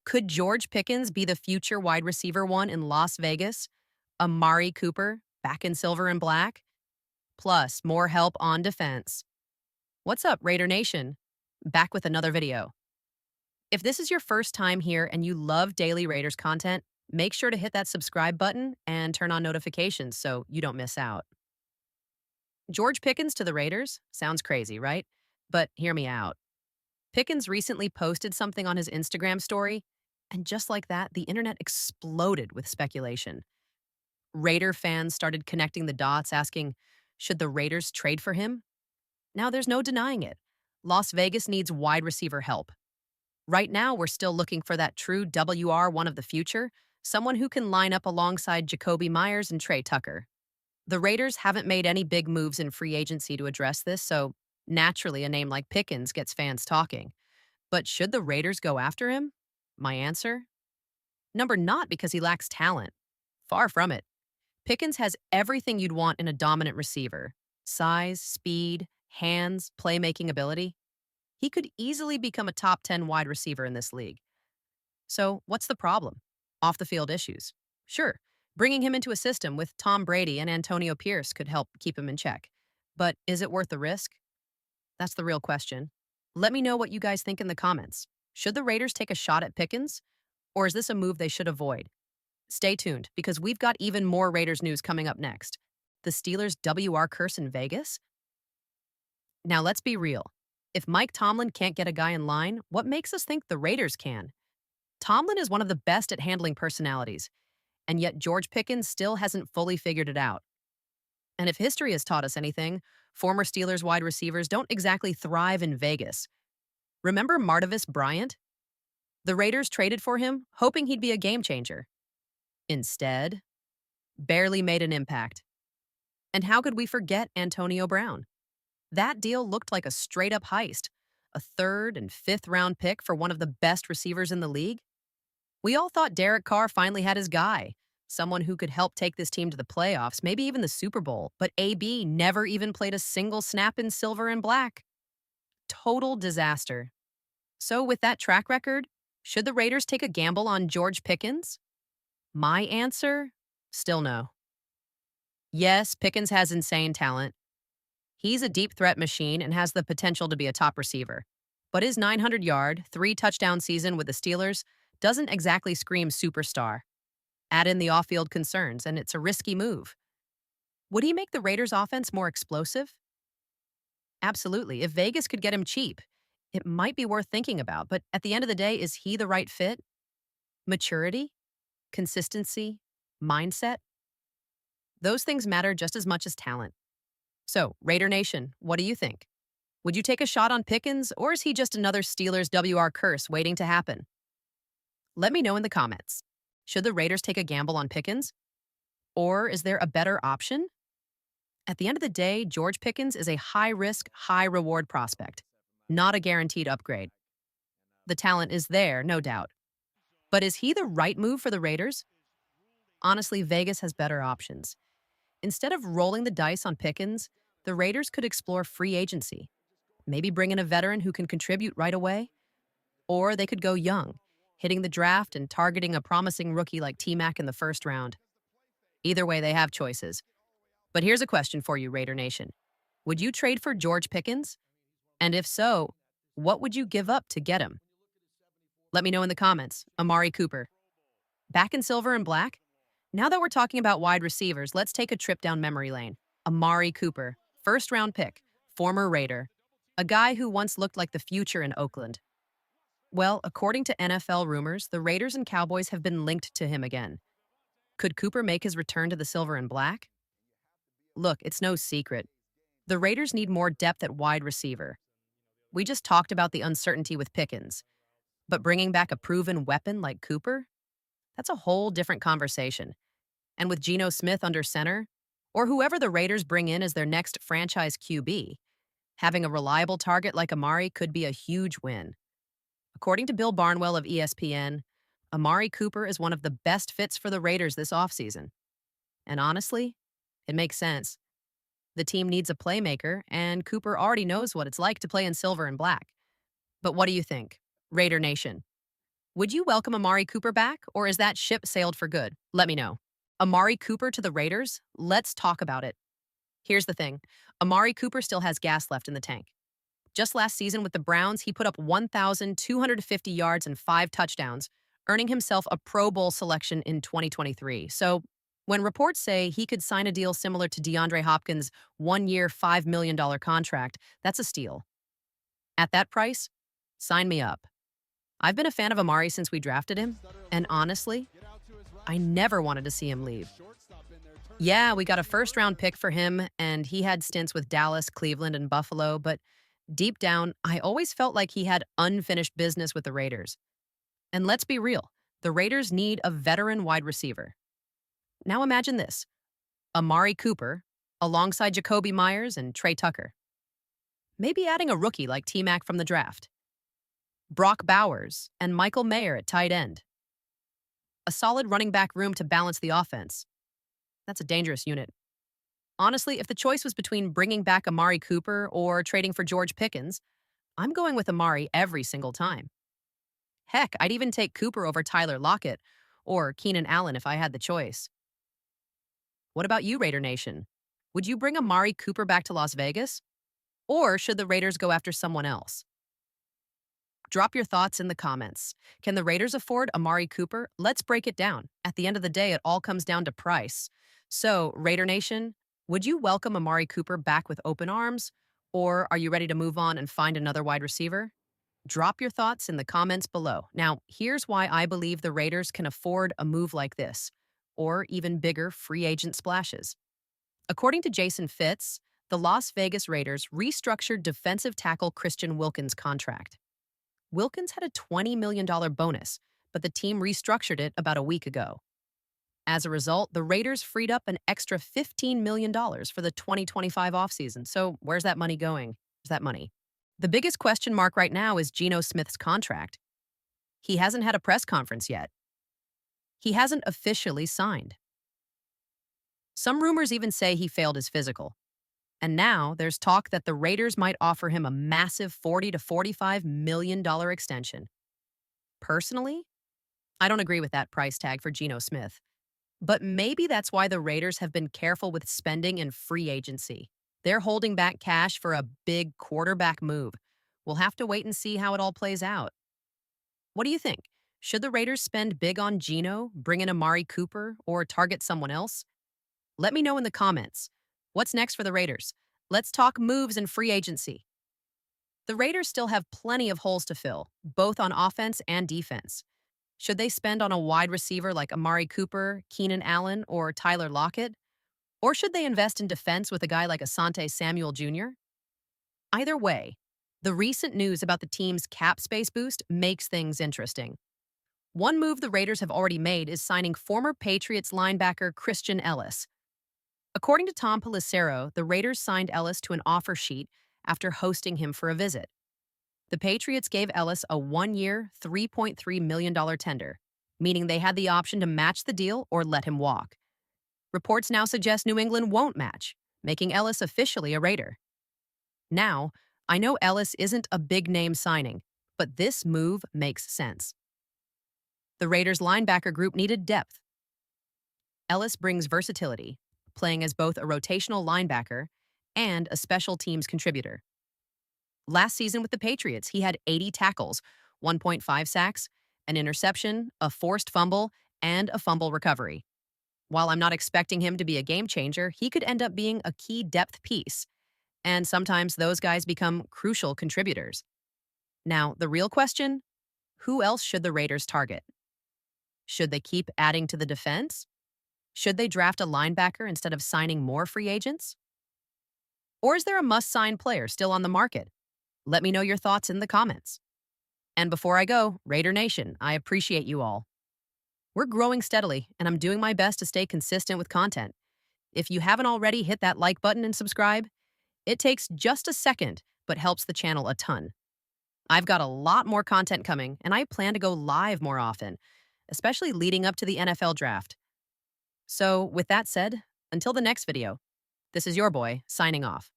Could George Pickens be the future wide receiver one in Las Vegas? Amari Cooper, back in silver and black? Plus, more help on defense. What's up, Raider Nation? Back with another video. If this is your first time here and you love daily Raiders content, make sure to hit that subscribe button and turn on notifications so you don't miss out. George Pickens to the Raiders? Sounds crazy, right? But hear me out. Pickens recently posted something on his Instagram story, and just like that, the internet exploded with speculation. Raider fans started connecting the dots, asking, should the Raiders trade for him? Now, there's no denying it. Las Vegas needs wide receiver help. Right now, we're still looking for that true WR1 of the future, someone who can line up alongside Jacoby Myers and Trey Tucker. The Raiders haven't made any big moves in free agency to address this, so naturally, a name like Pickens gets fans talking. But should the Raiders go after him? My answer? Number, not because he lacks talent. Far from it. Pickens has everything you'd want in a dominant receiver: size, speed, hands, playmaking ability. He could easily become a top 10 wide receiver in this league. So, what's the problem? Off the field issues. Sure, bringing him into a system with Tom Brady and Antonio Pierce could help keep him in check. But is it worth the risk? That's the real question. Let me know what you guys think in the comments. Should the Raiders take a shot at Pickens? Or is this a move they should avoid? Stay tuned, because we've got even more Raiders news coming up next. The Steelers' WR curse in Vegas? Now let's be real. If Mike Tomlin can't get a guy in line, what makes us think the Raiders can? Tomlin is one of the best at handling personalities, and yet George Pickens still hasn't fully figured it out. And if history has taught us anything, former Steelers wide receivers don't exactly thrive in Vegas. Remember Martavis Bryant? The Raiders traded for him, hoping he'd be a game changer. Instead, barely made an impact. And how could we forget Antonio Brown? That deal looked like a straight-up heist, a third and fifth round pick for one of the best receivers in the league. We all thought Derek Carr finally had his guy, someone who could help take this team to the playoffs, maybe even the Super Bowl, but AB never even played a single snap in silver and black. Total disaster. So with that track record, should the Raiders take a gamble on George Pickens? My answer? Still no. Yes, Pickens has insane talent. He's a deep threat machine and has the potential to be a top receiver. But his 900-yard, 3-touchdown season with the Steelers doesn't exactly scream superstar. Add in the off-field concerns, and it's a risky move. Would he make the Raiders' offense more explosive? Absolutely. If Vegas could get him cheap, it might be worth thinking about. But at the end of the day, is he the right fit? Maturity? Consistency? Mindset? Those things matter just as much as talent. So, Raider Nation, what do you think? Would you take a shot on Pickens, or is he just another Steelers WR curse waiting to happen? Let me know in the comments. Should the Raiders take a gamble on Pickens? Or is there a better option? At the end of the day, George Pickens is a high-risk, high-reward prospect, not a guaranteed upgrade. The talent is there, no doubt. But is he the right move for the Raiders? Honestly, Vegas has better options. Instead of rolling the dice on Pickens, the Raiders could explore free agency. Maybe bring in a veteran who can contribute right away. Or they could go young, hitting the draft and targeting a promising rookie like T-Mac in the first round. Either way, they have choices. But here's a question for you, Raider Nation. Would you trade for George Pickens? And if so, what would you give up to get him? Let me know in the comments. Amari Cooper. Back in silver and black? Now that we're talking about wide receivers, let's take a trip down memory lane. Amari Cooper, first-round pick, former Raider, a guy who once looked like the future in Oakland. Well, according to NFL rumors, the Raiders and Cowboys have been linked to him again. Could Cooper make his return to the silver and black? Look, it's no secret. The Raiders need more depth at wide receiver. We just talked about the uncertainty with Pickens. But bringing back a proven weapon like Cooper? That's a whole different conversation. And with Geno Smith under center, or whoever the Raiders bring in as their next franchise QB, having a reliable target like Amari could be a huge win. According to Bill Barnwell of ESPN, Amari Cooper is one of the best fits for the Raiders this offseason. And honestly, it makes sense. The team needs a playmaker, and Cooper already knows what it's like to play in silver and black. But what do you think, Raider Nation? Would you welcome Amari Cooper back, or is that ship sailed for good? Let me know. Amari Cooper to the Raiders? Let's talk about it. Here's the thing. Amari Cooper still has gas left in the tank. Just last season with the Browns, he put up 1,250 yards and 5 touchdowns, earning himself a Pro Bowl selection in 2023. So, when reports say he could sign a deal similar to DeAndre Hopkins' 1 year, $5 million contract, that's a steal. At that price, sign me up. I've been a fan of Amari since we drafted him, and honestly, I never wanted to see him leave. Yeah, we got a first-round pick for him, and he had stints with Dallas, Cleveland, and Buffalo, but deep down, I always felt like he had unfinished business with the Raiders. And let's be real, the Raiders need a veteran wide receiver. Now imagine this: Amari Cooper, alongside Jacoby Myers and Trey Tucker. Maybe adding a rookie like T-Mac from the draft. Brock Bowers and Michael Mayer at tight end. A solid running back room to balance the offense. That's a dangerous unit. Honestly, if the choice was between bringing back Amari Cooper or trading for George Pickens, I'm going with Amari every single time. Heck, I'd even take Cooper over Tyler Lockett or Keenan Allen if I had the choice. What about you, Raider Nation? Would you bring Amari Cooper back to Las Vegas? Or should the Raiders go after someone else? Drop your thoughts in the comments. Can the Raiders afford Amari Cooper? Let's break it down. At the end of the day, it all comes down to price. So, Raider Nation, would you welcome Amari Cooper back with open arms? Or are you ready to move on and find another wide receiver? Drop your thoughts in the comments below. Now, here's why I believe the Raiders can afford a move like this, or even bigger free agent splashes. According to Jason Fitz, the Las Vegas Raiders restructured defensive tackle Christian Wilkins' contract. Wilkins had a $20 million bonus, but the team restructured it about a week ago. As a result, the Raiders freed up an extra $15 million for the 2025 offseason. So where's that money going? Where's that money? The biggest question mark right now is Geno Smith's contract. He hasn't had a press conference yet. He hasn't officially signed. Some rumors even say he failed his physical. And now there's talk that the Raiders might offer him a massive $40 to $45 million extension. Personally, I don't agree with that price tag for Geno Smith. But maybe that's why the Raiders have been careful with spending in free agency. They're holding back cash for a big quarterback move. We'll have to wait and see how it all plays out. What do you think? Should the Raiders spend big on Geno, bring in Amari Cooper, or target someone else? Let me know in the comments. What's next for the Raiders? Let's talk moves and free agency. The Raiders still have plenty of holes to fill, both on offense and defense. Should they spend on a wide receiver like Amari Cooper, Keenan Allen, or Tyler Lockett? Or should they invest in defense with a guy like Asante Samuel Jr.? Either way, the recent news about the team's cap space boost makes things interesting. One move the Raiders have already made is signing former Patriots linebacker Christian Ellis. According to Tom Pelissero, the Raiders signed Ellis to an offer sheet after hosting him for a visit. The Patriots gave Ellis a 1-year, $3.3 million tender, meaning they had the option to match the deal or let him walk. Reports now suggest New England won't match, making Ellis officially a Raider. Now, I know Ellis isn't a big-name signing, but this move makes sense. The Raiders' linebacker group needed depth. Ellis brings versatility, playing as both a rotational linebacker and a special teams contributor. Last season with the Patriots, he had 80 tackles, 1.5 sacks, an interception, a forced fumble, and a fumble recovery. While I'm not expecting him to be a game changer, he could end up being a key depth piece. And sometimes those guys become crucial contributors. Now, the real question, who else should the Raiders target? Should they keep adding to the defense? Should they draft a linebacker instead of signing more free agents? Or is there a must-sign player still on the market? Let me know your thoughts in the comments. And before I go, Raider Nation, I appreciate you all. We're growing steadily, and I'm doing my best to stay consistent with content. If you haven't already, hit that like button and subscribe. It takes just a second, but helps the channel a ton. I've got a lot more content coming, and I plan to go live more often, especially leading up to the NFL draft. So, with that said, until the next video, this is your boy, signing off.